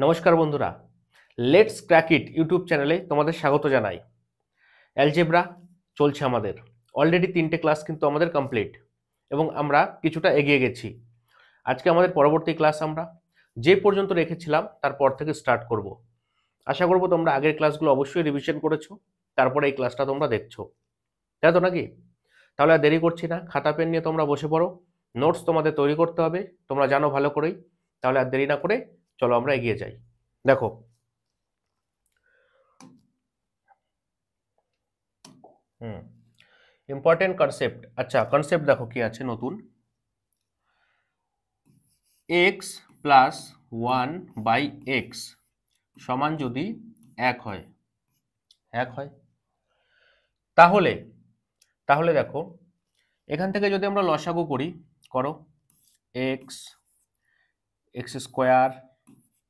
নমস্কার বন্ধুরা, let's crack it YouTube চ্যানেলে তোমাদের স্বাগত জানাই। অ্যালজেব্রা চলছে আমাদের, অলরেডি 3টে ক্লাস কিন্তু আমাদের কমপ্লিট এবং আমরা কিছুটা এগিয়ে গেছি। আজকে আমাদের পরবর্তী ক্লাস আমরা যে পর্যন্ত রেখেছিলাম তারপর থেকে স্টার্ট করব। আশা করব তোমরা আগের ক্লাসগুলো অবশ্যই রিভিশন করেছো, তারপরে এই ক্লাসটা তোমরা দেখছো, তাই তো নাকি? তাহলে আর দেরি করছি না, খাতা পেন নিয়ে তোমরা বসে পড়ো। নোটস তোমাদের তৈরি করতে হবে, তোমরা জানো ভালো করেই। তাহলে আর দেরি না করে চলো আমরা এগিয়ে যাই। দেখো, ইম্পর্টেন্ট কনসেপ্ট। আচ্ছা, কনসেপ্ট দেখো কি আছে নতুন। এক্স প্লাস 1/x সমান যদি 1 হয়, তাহলে তাহলে দেখো, এখান থেকে যদি আমরা লসাগু করি, করো এক্স স্কোয়ার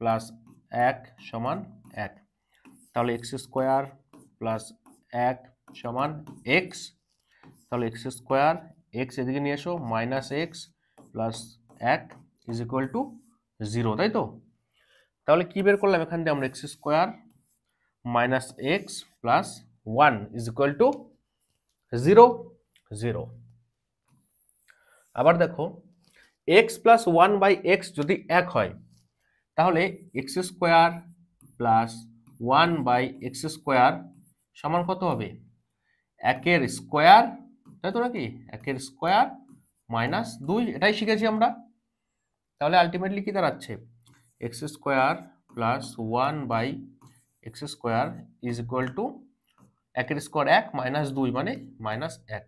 প্লাস 1 সমান 1। তাহলে এক্স স্কোয়ার প্লাস 1 সমান এক্স। তাহলে এক্স স্কোয়ার, এক্স এদিকে নিয়ে এসো, minus x plus 1 is equal to 0, তাই তো? তাহলে কি বের করলাম এখান থেকে আমরা? X square minus x plus 1 is equal to 0। আবার দেখো, এক্স প্লাস 1/x যদি 1 হয়, তাহলে x square plus 1/x square সমান কত হবে? 1 স্কোয়ার, তাই তো নাকি? 1 স্কোয়ার মাইনাস 2, এটাই শিখেছি আমরা। তাহলে আলটিমেটলি কি দাঁড়াচ্ছে? X square plus 1/x square is equal to 1 square 1 minus 2 মানে মাইনাস 1,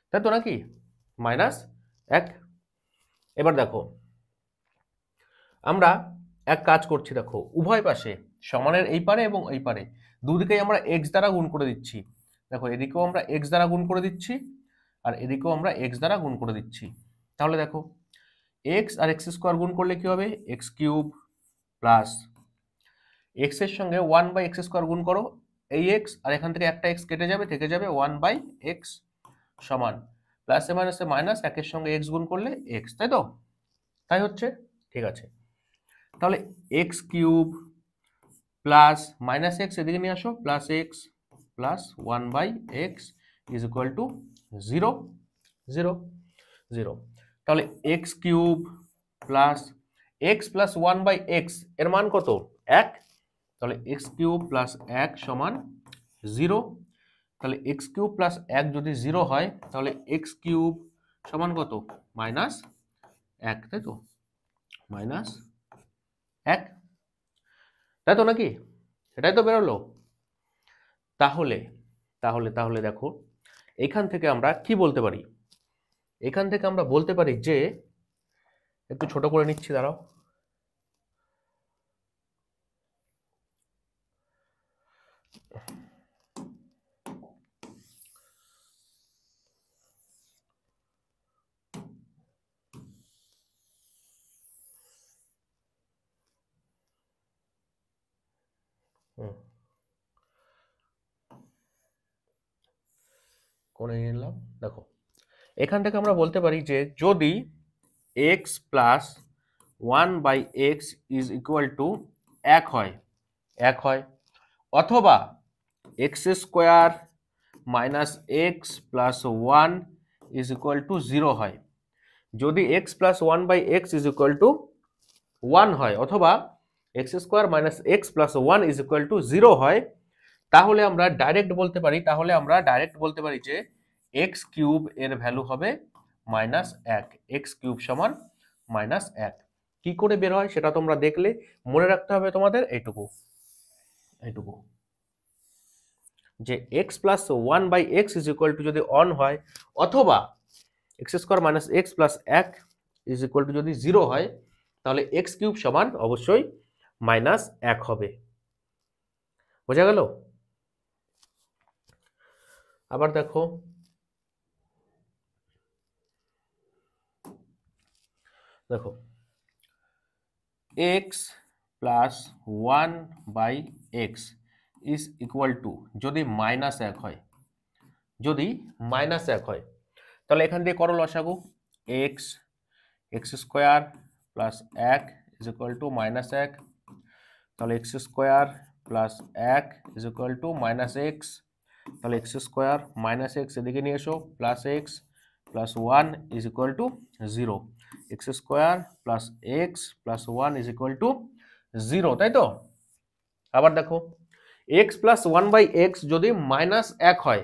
তাই তো নাকি? মাইনাস 1। এবার দেখো, আমরা এক কাজ করছি, দেখো উভয় পাশে সমানের এই পারে এবং এই পারে দুদিকেই আমরা এক্স দ্বারা গুণ করে দিচ্ছি। দেখো, এদিকেও আমরা এক্স দ্বারা গুণ করে দিচ্ছি আর এদিকেও আমরা এক্স দ্বারা গুণ করে দিচ্ছি। তাহলে দেখো, এক্স আর এক্স স্কোয়ার গুণ করলে কি হবে? এক্স কিউব প্লাস এক্স এর সঙ্গে 1/x স্কোয়ার গুণ করো, এই এক্স আর এখান থেকে একটা এক্স কেটে যাবে, থেকে যাবে 1/x সমান প্লাসে মাইনাসে মাইনাস, একের সঙ্গে এক্স গুণ করলে এক্স, তাই তো? তাই হচ্ছে, ঠিক আছে। তাহলে x cube plus minus x এদিকে নিয়ে আসো, plus x plus 1/x is equal to 0। তাহলে x cube plus x plus 1/x এর মান কত? 1। তাহলে এক্স কিউব প্লাস 1 সমান 0। তাহলে এক্স কিউব প্লাস 1 যদি 0 হয়, তাহলে এক্স কিউব সমান কত? মাইনাস 1, তাই তো? মাইনাস 1, তাই তো নাকি? এটাই তো বেরোলো। তাহলে তাহলে তাহলে দেখো, এখান থেকে আমরা কি বলতে পারি? এখান থেকে আমরা বলতে পারি যে, একটু ছোট করে নিচ্ছি, দাঁড়াও। কোণে নিলাম। দেখো, এখান থেকে আমরা বলতে পারি যে যদি x plus 1/x is equal to 1 হয়, অথবা x square minus x plus 1 is equal to 0 হয়। যদি x plus 1/x is equal to 1 হয়, অথবা x square minus x plus 1 is equal to 0 হয়, তাহলে আমরা ডাইরেক্ট বলতে পারি যে এক্স কিউব এর ভ্যালু হবে মাইনাস 1। এক্স কিউব সমান মাইনাস 1। কি করে বের হয় সেটা তোমরা দেখলে, মনে রাখতে হবে তোমাদের এইটুকু যে x plus 1/x is equal two যদি 1 হয়, অথবা x square minus x plus 1 is equal two যদি 0 হয়, তাহলে এক্স কিউব সমান অবশ্যই মাইনাস 1 হবে। বোঝা গেল? আবার দেখো, x plus 1/x is equal two যদি মাইনাস 1 হয়, তাহলে এখান থেকে করো লসাগু। X square plus 1 is equal two minus 1, তাহলে x square plus 1 is equal two minus x, তাহলে এক্স স্কোয়ার মাইনাস এক্স এদিকে নিয়ে এসো, plus x plus 1 is equal to 0, x square plus x plus 1 is equal to 0, তাই তো? আবার দেখো x plus 1/x যদি মাইনাস 1 হয়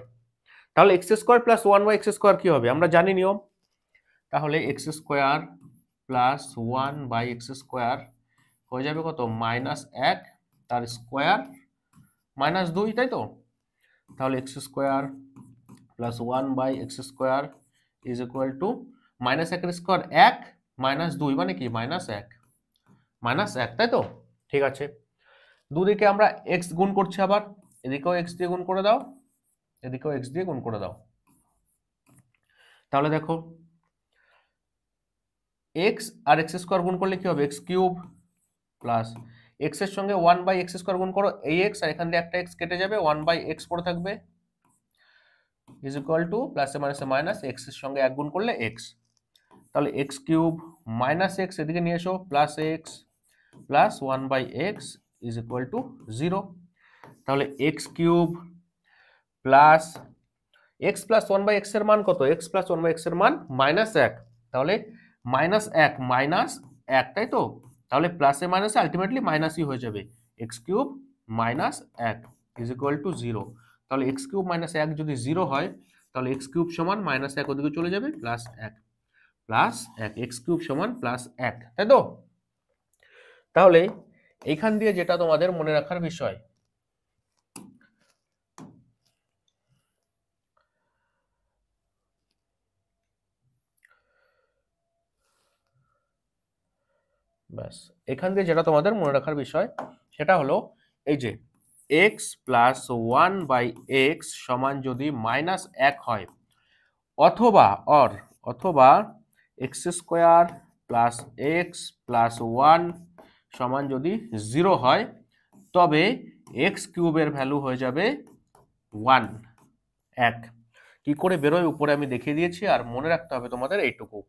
তাহলে x square plus 1/x square কি হবে আমরা জানি নিয়ম, তাহলে x square plus 1/x square হয়ে যাবে কত, মাইনাস 1 তার স্কোয়ার মাইনাস 2, তাই তো? তাহলে x square plus 1/x square is equal two minus 1 এর স্কোয়ার 1 মাইনাস 2 মানে কি মাইনাস 1, তাই তো? ঠিক আছে, দুদিকে আমরা x গুণ করছি, আবার এদিকেও x দিয়ে গুণ করে দাও, এদিকেও x দিয়ে গুণ করে দাও। তাহলে দেখো x আর x স্কোয়ার গুণ করলে কি হবে, x কিউব প্লাস x এর সঙ্গে 1/x স্কোয়ার গুণ করো, এই x আর এখান দিয়ে একটা x কেটে যাবে, 1/x পড়ে থাকবে ইজ ইকুয়াল টু প্লাসে মাইনাসে মাইনাস, x এর সঙ্গে 1 গুণ করলে x, তাহলে x কিউব মাইনাস x এদিকে নিয়ে এসো, plus x plus 1/x is equal to 0, তাহলে x cube plus x plus 1/x এর মান কত, x প্লাস 1/x এর মান মাইনাস 1, তাহলে মাইনাস 1 মাইনাস 1, তাই তো? তাহলে প্লাসে মাইনাসে আলটিমেটলি মাইনাসই হয়ে যাবে, x cube minus 1 is equal to 0, তাহলে x কিউব মাইনাস 1 যদি 0 হয় তাহলে x কিউব সমান মাইনাস 1 ওদিকে চলে যাবে, প্লাস 1 x কিউব সমান প্লাস 1, তাই তো? তাহলে এইখান দিয়ে যেটা তোমাদের মনে রাখার বিষয়, ব্যাস এখান দিয়ে যেটা তোমাদের মনে রাখার বিষয় সেটা হলো এই যে x প্লাস 1/x সমান যদি মাইনাস 1 হয়, অথবা x square plus x plus 1 সমান যদি 0 হয়, তবে এক্স কিউবের ভ্যালু হয়ে যাবে 1, কি করে বেরোয় উপরে আমি দেখিয়ে দিয়েছি, আর মনে রাখতে হবে তোমাদের এইটুকু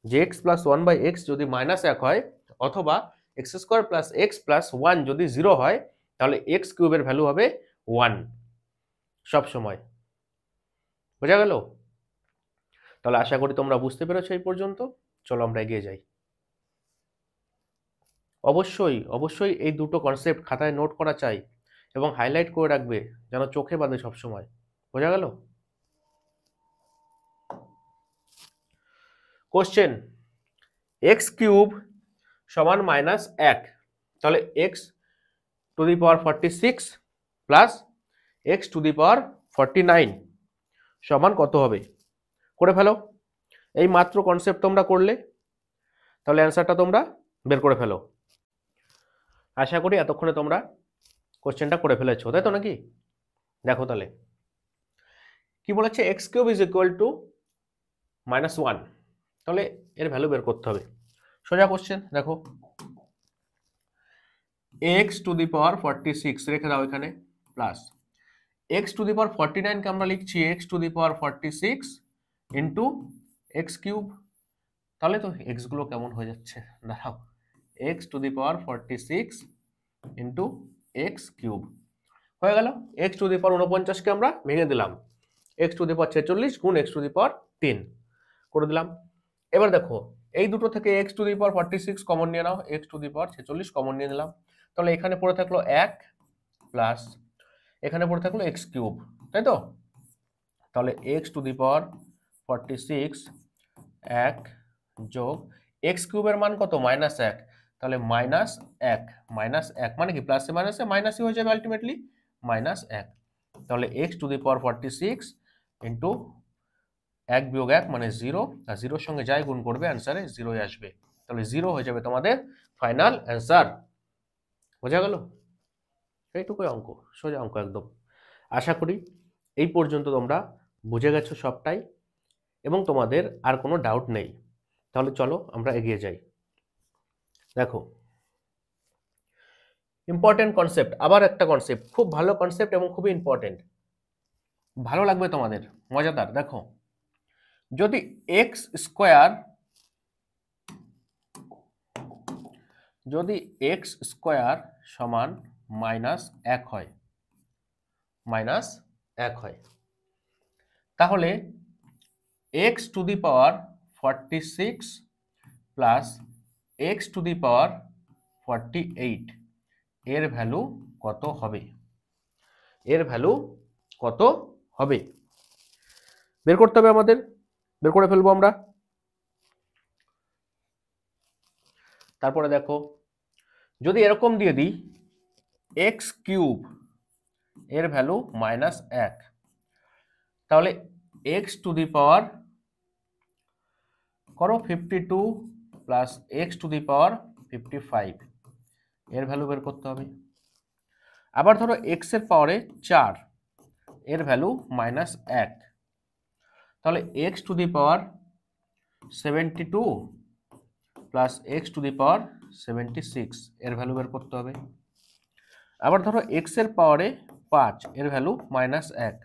যে x প্লাস 1/x যদি মাইনাস 1 হয়, অথবা x square plus x plus 1 যদি 0 হয়, তাহলে এক্স কিউবের ভ্যালু হবে 1 সব সময়। বোঝা গেল? তাহলে আশা করি তোমরা বুঝতে পেরেছো এই পর্যন্ত। চলো আমরা এগিয়ে যাই। অবশ্যই এই দুটো কনসেপ্ট খাতায় নোট করা চাই এবং হাইলাইট করে রাখবে যেন চোখে বাঁধে সবসময়। বোঝা গেল? কোশ্চেন, এক্স কিউব সমান মাইনাস 1, তাহলে x to the power 46 plus x to the power 49 সমান কত হবে? করে ফেলো। এই মাত্র কনসেপ্ট তোমরা করলে, তাহলে অ্যান্সারটা তোমরা বের করে ফেলো। আশা করি এতক্ষণে তোমরা কোশ্চেনটা করে ফেলেছো, তাই তো নাকি? দেখো তাহলে কি বলেছে, x cube is equal to -1, তাহলে এর ভ্যালু বের করতে হবে। সোজা কোশ্চেন, দেখো এক্স টু দি পাওয়ার 46 রেখে দাও এখানে, plus x to the power 49 কে আমরা লিখছি x to the power 46 into x cube. তাহলে তো এক্স গুলো কেমন হয়ে যাচ্ছে, দাঁড়াও, x to the power 46 into x cube হয়ে গেল। এক্স টু দি পাওয়ার 49 কে আমরা ভেঙে দিলাম, এক্স টু দি পাওয়ার 46 গুণ এক্স টু দি পাওয়ার 3 করে দিলাম। এবার দেখো এই দুটো থেকে x to the power 46 common নিয়ে নাও, x to the power 46 common নিয়ে নিলাম, তাহলে এখানে পড়ে থাকলো 1 প্লাস এখানে পড়ে থাকলো এক্স কিউব, তাই তো? তাহলে এক্স টু দি পাওয়ার 46 1 যোগ এক্স কিউবের মান কত, -1, তাহলে -1 মানে কি প্লাসে মাইনাসে মাইনাসই হয়ে যাবে আলটিমেটলি, -1, তাহলে x to the power 46 into 1 বিয়োগ 1 মানে 0, আর 0-র সঙ্গে যাই গুণ করবে অ্যান্সারে 0ই আসবে, তাহলে 0 হয়ে যাবে তোমাদের ফাইনাল অ্যান্সার। বোঝা গেল? এইটুকুই অঙ্ক, সোজা অঙ্ক একদম। আশা করি এই পর্যন্ত তোমরা বুঝে গেছো সবটাই এবং তোমাদের আর কোনো ডাউট নেই। তাহলে চলো আমরা এগিয়ে যাই। দেখো ইম্পর্টেন্ট কনসেপ্ট, আবার একটা কনসেপ্ট, খুব ভালো কনসেপ্ট এবং খুবই ইম্পর্টেন্ট, ভালো লাগবে তোমাদের, মজাদার। দেখো যদি এক্স স্কোয়ার যদি এক্স স্কোয়ার সমান -1 হয়, -1 হয়, তাহলে x to the power 46 plus x to the power 48 এর ভ্যালু কত হবে? এর ভ্যালু কত হবে বের করতে হবে আমাদের, বের করে ফেলবো আমরা। তারপরে দেখো, যদি এরকম দিয়ে দিই এক্স কিউব এর ভ্যালু -1, তাহলে এক্স টু দি পাওয়ার করো 52 plus x to the power 55 এর ভ্যালু বের করতে হবে। আবার ধরো এক্স এর পাওয়ারে 4 এর ভ্যালু -1, তাহলে x to the power 72 plus x to the power 76 এর ভ্যালু বের করতে হবে। আবার ধরো এক্স এর পাওয়ারে 5 এর ভ্যালু -1,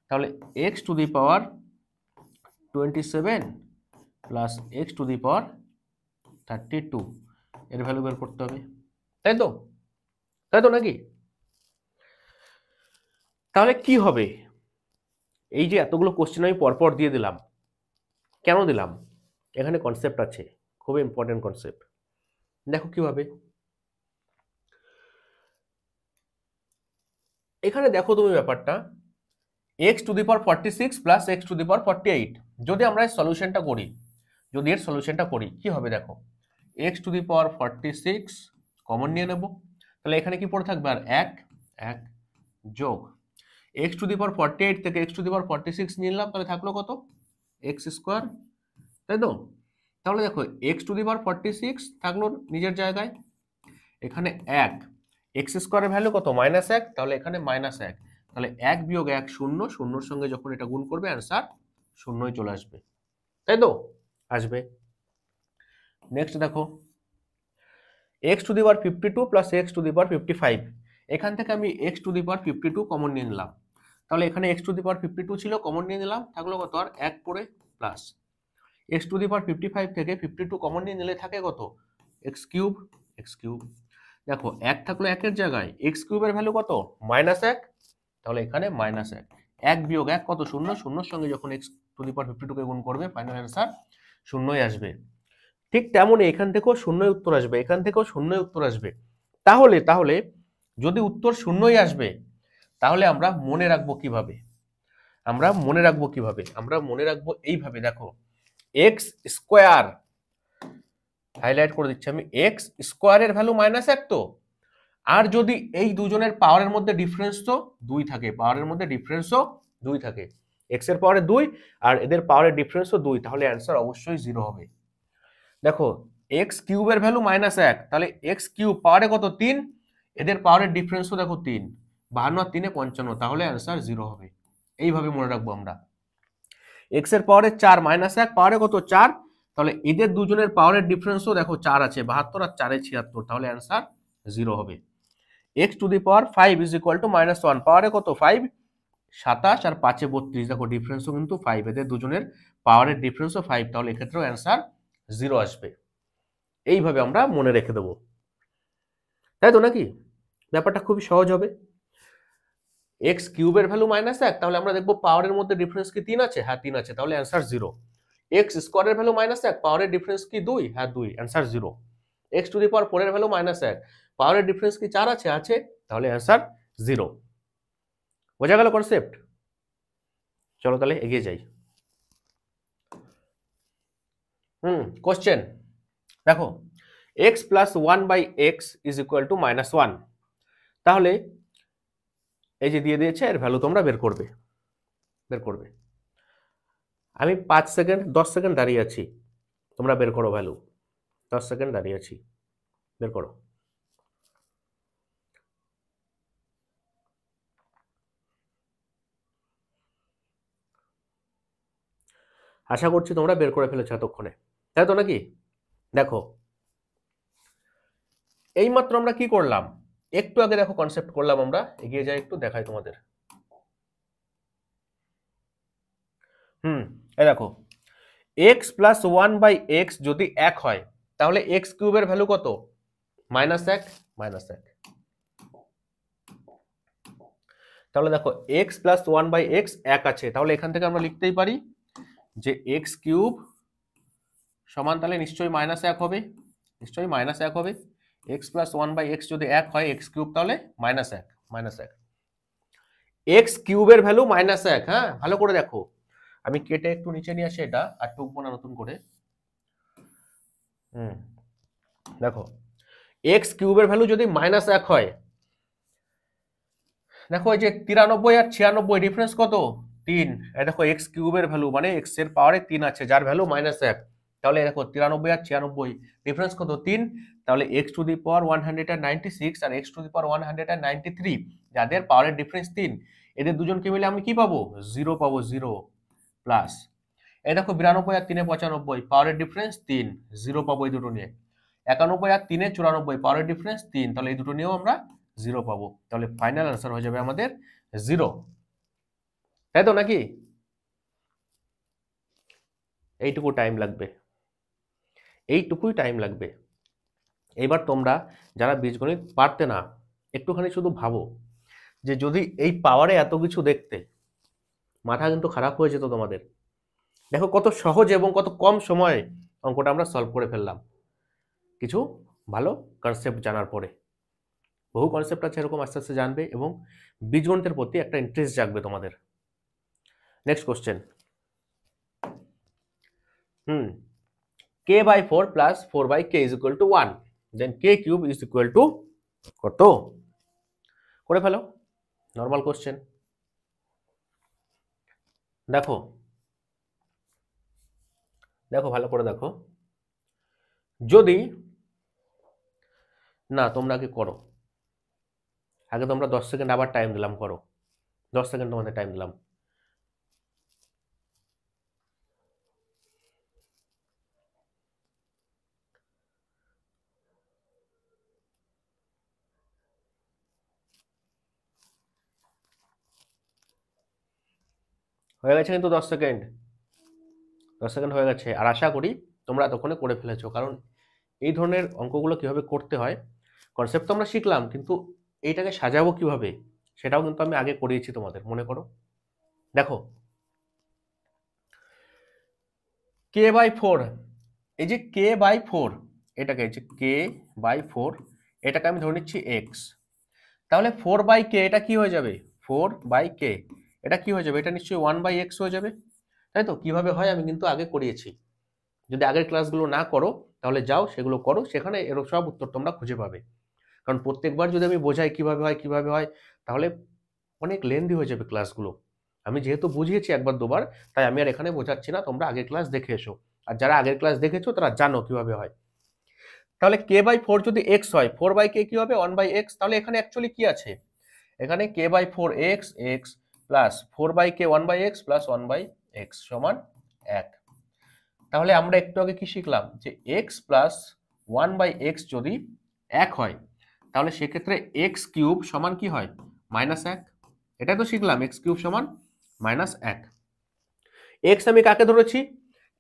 তাহলে x to the power 27 plus x to the power 32 এর ভ্যালু বের করতে হবে। তাই তো, তাই তো নাকি? তাহলে কি হবে? এই যে এতগুলো কোশ্চেন আমি পরপর দিয়ে দিলাম, কেন দিলাম? এখানে কনসেপ্ট আছে, খুব ইম্পর্টেন্ট কনসেপ্ট। দেখো কি হবে, এখানে দেখো তুমি ব্যাপারটা, x to the power 46 plus x to the power 48 যদি আমরা এর সলিউশনটা করি, যদি এর সলিউশনটা করি কি হবে দেখো, x to the power 46 common নিয়ে নেব, তাহলে এখানে কি পড়ে থাকবে আর 1 1 যোগ এক্স টু দি পাওয়ার 48 থেকে এক্স টু দি পাওয়ার 46 নিয়ে নিলাম, তাহলে থাকলো কত? এক্স স্কোয়ার, তাই তো? তাহলে দেখো এক্স টু দি পাওয়ার 46 থাকলো নিজের জায়গায়, এখানে 1 এক্স স্কোয়ারের ভ্যালু কত? -1, তাহলে এখানে -1, তাহলে 1 বিয়োগ 1 0, শূন্যর সঙ্গে যখন এটা গুণ করবে অ্যান্সার শূন্যই চলে আসবে, তাই তো? আসবে। নেক্সট দেখো, x to the power 52 plus x to the power 55, এখান থেকে আমি x to the power 52 common নিয়ে নিলাম, তাহলে এখানে এক্স টু দি পাওয়ার 52 ছিল, কমন নিয়ে নিলাম, থাকলো কত আর 1 পড়ে, plus x to the power 55 থেকে 52 কমন নিয়ে নিলে থাকে কত? X cube, x cube. দেখো 1 থাকলো 1 এর জায়গায়, এক্স কিউবের ভ্যালু কত? -1, তাহলে এখানে -1, 1 বিয়োগ 1 কত? 0, শূন্যর সঙ্গে যখন এক্স টু দি পাওয়ার 52 কে গুণ করবে ফাইনাল অ্যান্সার শূন্যই আসবে। ঠিক তেমনই এখান থেকেও শূন্যই উত্তর আসবে, এখান থেকেও শূন্যই উত্তর আসবে। তাহলে তাহলে যদি উত্তর শূন্যই আসবে, তাহলে আমরা মনে রাখবো কিভাবে? আমরা মনে রাখবো কিভাবে? আমরা মনে রাখবো এইভাবে, দেখো এক্স স্কোয়ার, হাইলাইট করে দিচ্ছি আমি, এক্স স্কোয়ারের ভ্যালু -1 তো, আর যদি এই দুজনের পাওয়ারের মধ্যে ডিফারেন্স তো 2 থাকে, পাওয়ারের মধ্যে ডিফারেন্সও 2 থাকে, এক্স এর পাওয়ারে 2 আর এদের পাওয়ারের ডিফারেন্সও 2, তাহলে অ্যান্সার অবশ্যই 0 হবে। দেখো এক্স কিউবের ভ্যালু -1, তাহলে এক্স কিউব পাওয়ারে কত? 3, এদের পাওয়ারের ডিফারেন্সও দেখো 3, 52 আর 3 55, তাহলে অ্যান্সার 0 হবে। এইভাবে মনে রাখবো আমরা। এক্স এর পাওয়ারে 4 -1 পাওয়ারে কত? 4, তাহলে এদের দুজনের পাওয়ারের ডিফারেন্সও দেখো 4 আছে, 72 আর 4 76, তাহলে অ্যান্সার 0 হবে। X to the power 5 is equal to -1 পাওয়ারে কত? 5, 27 আর 5 32, দেখো ডিফারেন্সও কিন্তু 5, এদের দুজনের পাওয়ারের ডিফারেন্সও 5, তাহলে এক্ষেত্রেও অ্যান্সার 0 আসবে। এইভাবে আমরা মনে রেখে দেবো, তাই তো নাকি? ব্যাপারটা খুবই সহজ হবে। এক্স কিউবের ভ্যালু -1, তাহলে আমরা দেখবো পাওয়ারের মধ্যে ডিফারেন্স কি 3 আছে? হ্যাঁ 3 আছে, তাহলে অ্যান্সার 0। এক্স স্কোয়ারের ভ্যালু -1, পাওয়ারের ডিফারেন্স কি 2? হ্যাঁ 2, answer 0। X to the power 4 এর ভ্যালু -1, পাওয়ারের ডিফারেন্স কি 4 আছে? আছে, তাহলে অ্যান্সার 0। বোঝা গেল কনসেপ্ট? চলো তাহলে এগিয়ে যাই। কোশ্চেন দেখো, x plus 1/x is equal to -1, তাহলে এই যে দিয়ে দিয়েছে এর ভ্যালু তোমরা বের করবে, বের করবে। আমি 5 সেকেন্ড 10 সেকেন্ড দাঁড়িয়ে আছি, তোমরা বের করো ভ্যালু। 10 সেকেন্ড দাঁড়িয়ে আছি, বের করো। আশা করছি তোমরা বের করে ফেলেছো এতক্ষণে, তাই তো নাকি? দেখো এইমাত্র আমরা কি করলাম, একটু আগে দেখো কনসেপ্ট করলাম আমরা, এগিয়ে যাই একটু, দেখাই তোমাদের। এই দেখো x প্লাস 1/x যদি 1 হয়, তাহলে এক্স কিউবের ভ্যালু কত? -1 -1। তাহলে দেখো এক্স প্লাস 1/x 1 আছে, তাহলে এখান থেকে আমরা লিখতেই পারি যে এক্স কিউব সমান তাহলে নিশ্চয়ই -1 হবে, নিশ্চয়ই -1 হবে। এক্স প্লাস 1/x যদি 1 হয়, এক্স কিউব তাহলে -1 এক্স কিউবের ভ্যালু -1। হ্যাঁ, ভালো করে দেখো, আমি কেটে একটু নিচে নিয়ে আসি এটা, আর টুকবো না নতুন করে। দেখো এক্স কিউবের ভ্যালু যদি -1 হয়, দেখো এই যে 93 আর 96 ডিফারেন্স কত? 3। এই দেখো এক্স কিউবের ভ্যালু মানে এক্স এর পাওয়ারে 3 আছে, যার ভ্যালু -1। তাহলে দেখো 93 আর 96 ডিফারেন্স কত? 3। তাহলে x টু দি পাওয়ার 196 আর x টু দি পাওয়ার 193, যাদের পাওয়ারের ডিফারেন্স 3, এদের দুজনকে মিলে আমি কি পাবো? 0 পাবো, 0 প্লাস এই দেখো 92 আর 3 95, পাওয়ারের ডিফারেন্স 3, 0 পাবো এই দুটো নিয়ে। 91 আর 3 94, পাওয়ারের ডিফারেন্স 3, তাহলে এই দুটো নিয়েও আমরা 0 পাবো। তাহলে ফাইনাল আনসার হয়ে যাবে আমাদের 0, তাই তো নাকি? এইটুকু টাইম লাগবে, এইটুকুই টাইম লাগবে। এইবার তোমরা যারা বীজগণিত পারতে না, একটুখানি শুধু ভাবো যে যদি এই পাওয়ারে এত কিছু দেখতে, মাথা কিন্তু খারাপ হয়ে যেত তোমাদের। দেখো কত সহজ এবং কত কম সময়ে অঙ্কটা আমরা সলভ করে ফেললাম, কিছু ভালো কনসেপ্ট জানার পরে। বহু কনসেপ্ট আছে এরকম, আস্তে আস্তে জানবে এবং বীজগণিতের প্রতি একটা ইন্টারেস্ট জাগবে তোমাদের। Next question, k/4 plus 4/k is equal to 1, then k cube is equal to কত? করে ফেলো, নর্মাল কোশ্চেন। দেখো দেখো ভালো করে দেখো, যদি না তোমরা আগে করো, আগে তোমরা 10 সেকেন্ড আবার টাইম দিলাম, করো 10 সেকেন্ড তোমাদের টাইম দিলাম। হয়ে গেছে কিন্তু 10 সেকেন্ড, 10 সেকেন্ড হয়ে গেছে। আর আশা করি তোমরা এতক্ষণে করে ফেলেছো, কারণ এই ধরনের অঙ্কগুলো কিভাবে করতে হয়, কনসেপ্ট তো আমরা শিখলাম, কিন্তু এইটাকে সাজাবো কিভাবে সেটাও কিন্তু আমি আগে করিয়েছি তোমাদের, মনে করো। দেখো k/4, এই যে k/4, এটাকে এই যে k/4, এটাকে আমি ধরে নিচ্ছি x, তাহলে 4/k এটা কি হয়ে যাবে? 4/k এটা কি হয়ে যাবে? এটা নিশ্চয়ই 1/x হয়ে যাবে, তাই তো? কিভাবে হয় আমি কিন্তু আগে করিয়েছি, যদি আগের ক্লাসগুলো না করো তাহলে যাও সেগুলো করো, সেখানে এর সব উত্তর তোমরা খুঁজে পাবে। কারণ প্রত্যেকবার যদি আমি বোঝাই কিভাবে হয় কিভাবে হয়, তাহলে অনেক লেন্দি হয়ে যাবে ক্লাসগুলো। আমি যেহেতু বুঝিয়েছি একবার দুবার, তাই আমি আর এখানে বোঝাচ্ছি না, তোমরা আগের ক্লাস দেখে এসো, আর যারা আগের ক্লাস দেখেছো তারা জানো কিভাবে হয়। তাহলে k/4 যদি x হয়, 4/k কি হবে? 1/x। তাহলে এখানে অ্যাকচুয়ালি কি আছে? এখানে k/4 x plus 4/k 1/x plus 1/x সমান 1। তাহলে আমরা একটু আগে কি শিখলাম? যে x প্লাস 1/x যদি 1 হয়, তাহলে সেক্ষেত্রে x কিউব সমান কি হয়? -1। এটাই তো শিখলাম, x কিউব সমান -1। x আমি কাকে ধরেছি?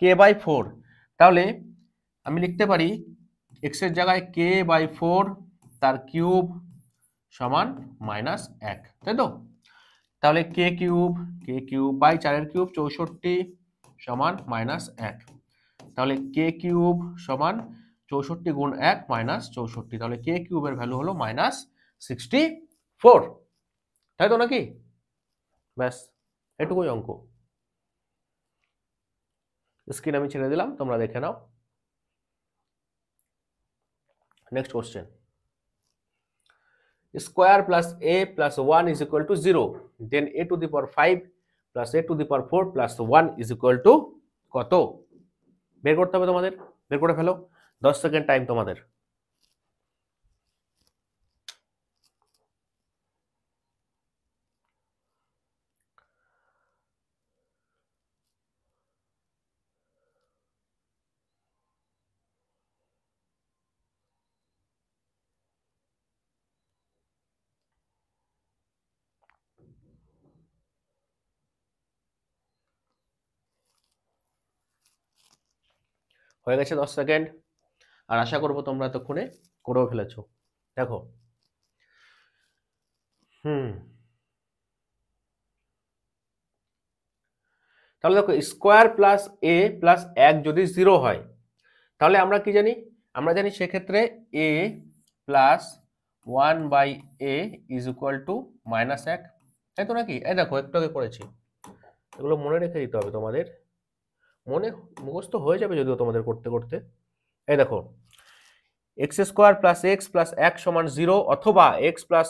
k/4। তাহলে আমি লিখতে পারি x এর জায়গায় k/4 তার কিউব সমান -1, তাই তো? তাহলে k কিউব বাই 4 এর কিউব 64 সমান -1। তাহলে k কিউব সমান 64 গুণ 1 -64, তাহলে k কিউবের ভ্যালু হলো -64, তাই তো নাকি? ব্যাস, এটুকুই অঙ্ক। স্ক্রিন আমি ছেড়ে দিলাম, তোমরা দেখে নাও। Next question, square plus a plus 1 is equal to 0, then a to the power 5 plus a to the power 4 plus 1 is equal to কত? বের করতে হবে তোমাদের, বের করে ফেলো, 10 সেকেন্ড টাইম তোমাদের। হয়ে গেছে 10 সেকেন্ড। আর আশা করবো তোমরা এতক্ষণে করেও ফেলেছো। দেখো তাহলে দেখো স্কোয়ার প্লাস এ প্লাস 1 যদি 0 হয় তাহলে আমরা কি জানি, আমরা জানি সেক্ষেত্রে A plus 1/a is equal to -1, তাই তো নাকি? এই দেখো একটু আগে করেছি, এগুলো মনে রেখে দিতে হবে তোমাদের, মনে মুখস্থ হয়ে যাবে যদিও তোমাদের করতে করতে। এই দেখো x square plus x plus 1 সমান 0 অথবা এক্স প্লাস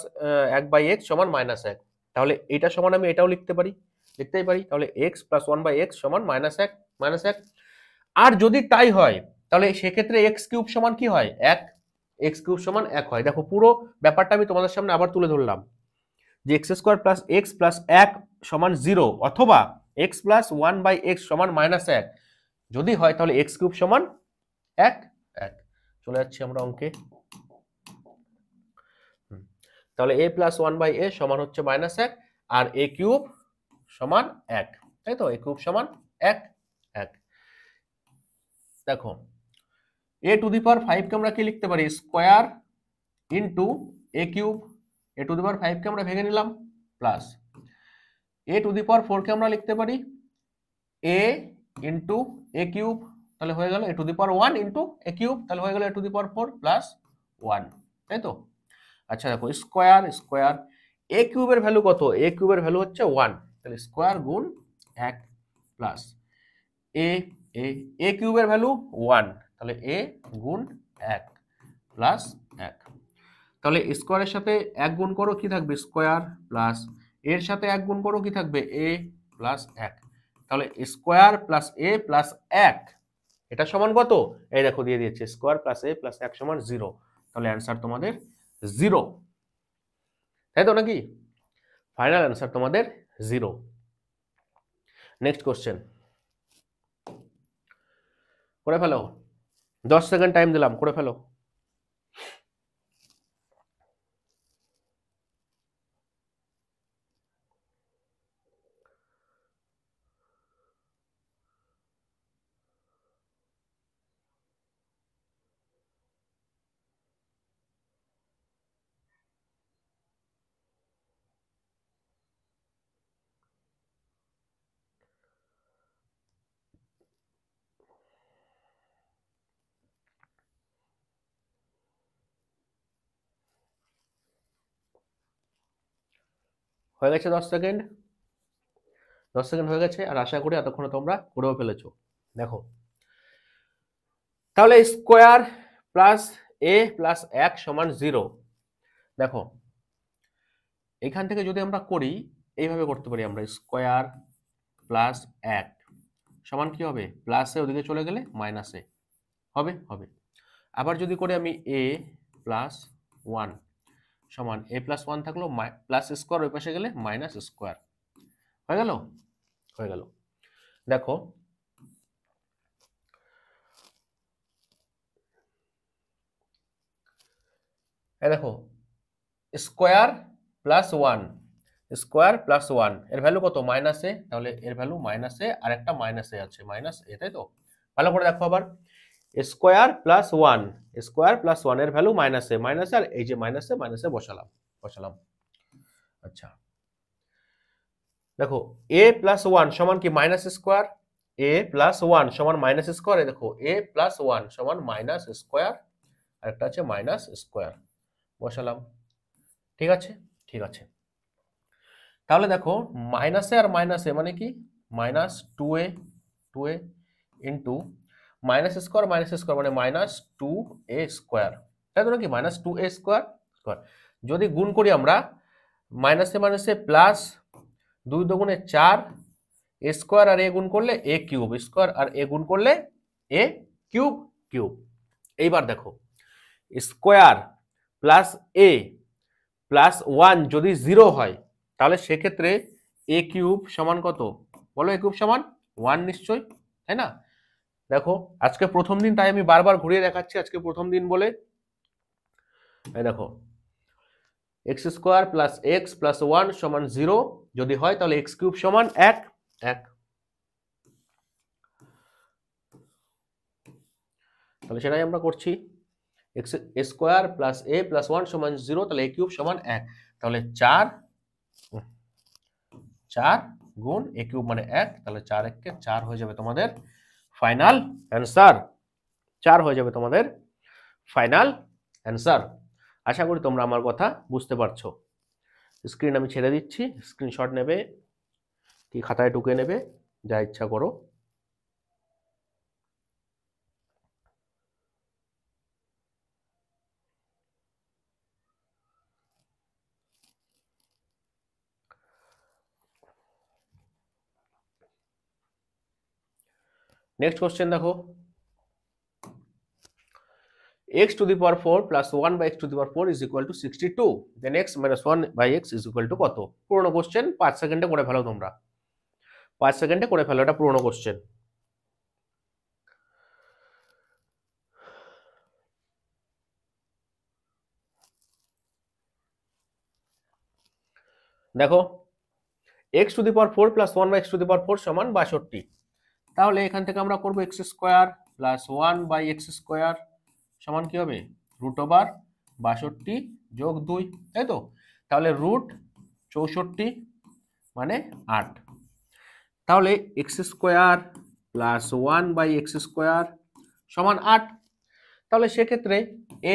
1/x সমান -1, তাহলে এটা সমান আমি এটাও লিখতেই পারি, তাহলে এক্স প্লাস 1/x সমান -1। আর যদি তাই হয় তাহলে সেক্ষেত্রে এক্স কিউব সমান কি হয়? 1, এক্স কিউব সমান 1 হয়। দেখো পুরো ব্যাপারটা আমি তোমাদের সামনে আবার তুলে ধরলাম যে x square plus x plus 1 সমান 0 অথবা এক্স প্লাস 1/x সমান -1 যদি হয় তাহলে এক্স কিউব সমান 1। চলে যাচ্ছি আমরা অঙ্কে। তাহলে a প্লাস 1/a সমান হচ্ছে -1 আর a কিউব সমান 1, তাই তো? a কিউব সমান 1। দেখো a টু দি পাওয়ার 5 কে আমরা কি লিখতে পারি? Square into a cube, a to the power 5 কে আমরা ভেঙে নিলাম, plus a to the power 4 কে আমরা লিখতে পারি a ইন্টু a কিউব, তাহলে হয়ে গেল a to the power 1 into a cube, তাহলে হয়ে গেল a to the power 4 plus 1, তাই তো? আচ্ছা দেখো স্কোয়ার a কিউবের ভ্যালু কত? a কিউবের ভ্যালু হচ্ছে 1, তাহলে স্কোয়ার গুণ 1 প্লাস a কিউবের ভ্যালু 1, তাহলে a গুণ 1 প্লাস 1, তাহলে স্কোয়ারের সাথে 1 গুণ করো কি থাকবে? স্কোয়ার প্লাস এর সাথে 1 গুণ করো কি থাকবে? a প্লাস 1, তাহলে স্কোয়ার প্লাস a প্লাস 1 এটা সমান কত? এই দেখো দিয়ে দিয়েছে স্কোয়ার প্লাস a প্লাস 1 সমান 0, তাহলে অ্যান্সার তোমাদের 0, তাই তো নাকি? ফাইনাল অ্যান্সার তোমাদের 0। নেক্সট কোশ্চেন করে ফেলো, 10 সেকেন্ড টাইম দিলাম, করে ফেলো। হয়ে গেছে 10 সেকেন্ড, 10 সেকেন্ড হয়ে গেছে, আর আশা করি এতক্ষণে তোমরা করেও ফেলেছো। দেখো তাহলে স্কোয়ার প্লাস a প্লাস 1 সমান 0, দেখো এখান থেকে যদি আমরা করি এইভাবে করতে পারি আমরা, স্কোয়ার প্লাস 1 সমান কি হবে? প্লাসে ওদিকে চলে গেলে মাইনাসে হবে। আবার যদি করে আমি a প্লাস 1 সমান a প্লাস 1 থাকলো প্লাস স্কোয়ার, ওই পাশে গেলে মাইনাস স্কোয়ার, হয়ে গেল। দেখো দেখো স্কোয়ার প্লাস 1 এর ভ্যালু কত? মাইনাসে, তাহলে এর ভ্যালু মাইনাসে, আর একটা মাইনাসে আছে, মাইনাস এ, তাই তো? ভালো করে দেখো আবার, স্কোয়ার প্লাস 1 এর ভ্যালু মাইনাসে, আর এই যে মাইনাসে বসালাম। আচ্ছা দেখো a প্লাস 1 সমান কি? মাইনাস স্কোয়ার, a প্লাস 1 সমান মাইনাস স্কোয়ার, দেখো a প্লাস 1 সমান মাইনাস স্কোয়ার, আর একটা আছে মাইনাস স্কোয়ার, বসালাম। ঠিক আছে। তাহলে দেখো মাইনাসে আর মাইনাসে মানে কি? Minus 2a into minus square মানে মাইনাস 2a স্কোয়ার, তাই তো নাকি? Minus 2a square. যদি গুণ করি আমরা মাইনাসে প্লাস 2 দুগুণে 4, এ স্কোয়ার আর এ গুণ করলে এ কিউব, স্কোয়ার আর এ গুণ করলে এ কিউব। এইবার দেখো স্কোয়ার প্লাস এ প্লাস 1 যদি 0 হয় তাহলে সেক্ষেত্রে এ কিউব সমান কত? বলো, এ কিউব সমান 1 নিশ্চয়, তাই না? দেখো আজকে প্রথম দিন, তাই আমি বারবার ঘুরিয়ে দেখাচ্ছি আজকে প্রথম দিন বলে। দেখো x square plus x plus 1 সমান 0 যদি হয় তাহলে এক্স কিউব সমান 1। তাহলে সেটাই আমরা করছি। এক্স স্কোয়ার প্লাস এ প্লাস 1 সমান 0, তাহলে এ কিউব সমান 1, তাহলে 4 গুণ এ কিউব মানে 1, তাহলে 4 একে 4 হয়ে যাবে তোমাদের ফাইনাল অ্যান্সার। 4 হয়ে যাবে তোমাদের ফাইনাল অ্যান্সার। আশা করি তোমরা আমার কথা বুঝতে পারছো। স্ক্রিন আমি ছেড়ে দিচ্ছি, স্ক্রিনশট নেবে কি খাতায় টুকে নেবে, যা ইচ্ছা করো। নেক্সট কোশ্চেন দেখো, x to the power 4 plus 1 by x to the power 4 is equal to 62, then x minus 1 by x is equal to কত? পুরনো কোশ্চেন, 5 সেকেন্ডে করে ফেলো তোমরা, 5 সেকেন্ডে করে ফেলো, এটা পুরনো কোশ্চেন। দেখো x to the power 4 plus 1 by x to the power 4 সমান 62, তাহলে এখান থেকে আমরা করব x square plus 1 by x square সমান কি হবে? রুট ওভার 62 যোগ 2, তাই তো? তাহলে রুট 64 মানে 8, তাহলে x square plus 1 by x square সমান 8, তাহলে সেক্ষেত্রে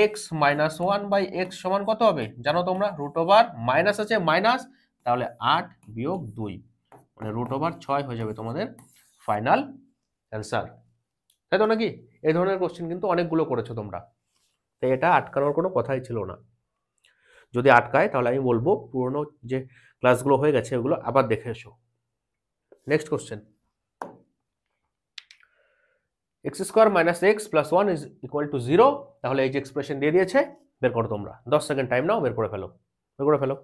এক্স মাইনাস 1 বাই এক্স সমান কত হবে জানো তোমরা? রুট ওভার মাইনাস আছে মাইনাস, তাহলে 8 বিয়োগ 2 মানে রুট ওভার 6 হয়ে যাবে তোমাদের ফাইনাল অ্যান্সার, তাই তো নাকি? এই ধরনের কোশ্চেন কিন্তু অনেকগুলো করেছো তোমরা, তাই এটা আটকানোর কোনো কথাই ছিল না। যদি আটকায় তাহলে আমি বলবো পুরনো যে ক্লাসগুলো হয়ে গেছে ওগুলো আবার দেখে এসো। Next question, x square minus x plus 1 is equal to 0, তাহলে এই যে এক্সপ্রেশন দিয়ে দিয়েছে বের করো তোমরা, 10 সেকেন্ড টাইম নাও, বের করে ফেলো, বের করে ফেলো।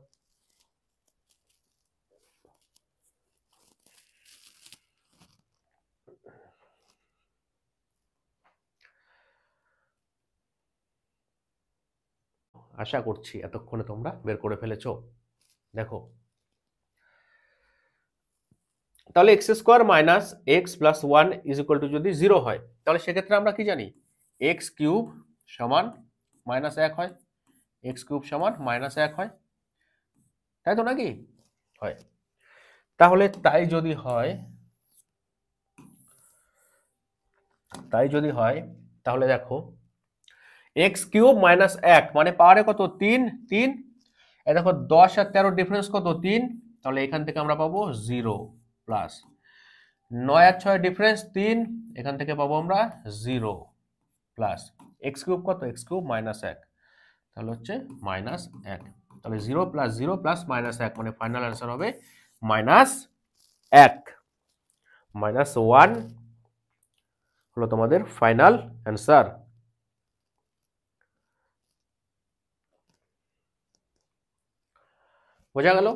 আশা করছি এতক্ষণে তোমরা বের করে ফেলেছো। দেখো তাহলে x square minus x plus 1 is equal two যদি 0 হয়, তাহলে সেক্ষেত্রে আমরা কি জানি? এক্স কিউব সমান মাইনাস 1 হয়, এক্স কিউব সমান মাইনাস 1 হয়, তাই তো নাকি? হয়। তাহলে তাই যদি হয় তাহলে দেখো এক্স কিউব মাইনাস 1 মানে পাওয়ারে কত? 3, 3, এই দেখো 10 আর 13 ডিফারেন্স কত? 3, তাহলে এখান থেকে আমরা পাবো 0 প্লাস 9 আর 6 ডিফারেন্স 3, এখান থেকে পাবো আমরা 0 প্লাস এক্স কিউব কত? এক্স কিউব মাইনাস 1, তাহলে হচ্ছে মাইনাস 1, তাহলে 0 প্লাস 0 প্লাস মাইনাস 1 মানে ফাইনাল অ্যান্সার হবে মাইনাস 1, মাইনাস 1 হলো তোমাদের ফাইনাল অ্যান্সার। বোঝা গেল?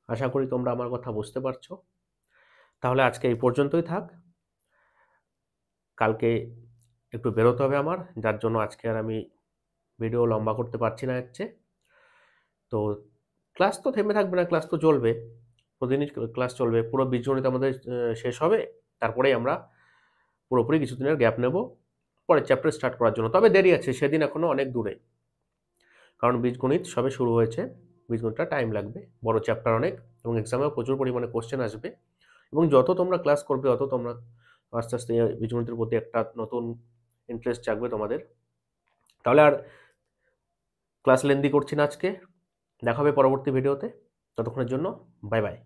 আশা করি তোমরা আমার কথা বুঝতে পারছো। তাহলে আজকে এই পর্যন্তই থাক, কালকে একটু বেরোতে হবে আমার, যার জন্য আজকে আর আমি ভিডিও লম্বা করতে পারছি না হচ্ছে। তো ক্লাস তো থেমে থাকবে না, ক্লাস তো চলবে, প্রতিদিনই ক্লাস চলবে, পুরো বীজগণিত আমাদের শেষ হবে, তারপরেই আমরা পুরোপুরি কিছুদিনের গ্যাপ নেব পরের চ্যাপ্টার স্টার্ট করার জন্য। তবে দেরি আছে, সেদিন এখনো অনেক দূরে, কারণ বীজগণিত সবে শুরু হয়েছে, বীজগণিতটা টাইম লাগবে, বড় চ্যাপ্টার অনেক, এবং এক্সামেও প্রচুর পরিমাণে কোশ্চেন আসবে, এবং যত তোমরা ক্লাস করবে তত তোমরা আস্তে আস্তে বীজগণিতের প্রতি একটা নতুন ইন্টারেস্ট জাগবে তোমাদের। তাহলে আর ক্লাস লেন্দি করছি না আজকে, দেখা হবে পরবর্তী ভিডিওতে, ততক্ষণের জন্য বাই বাই।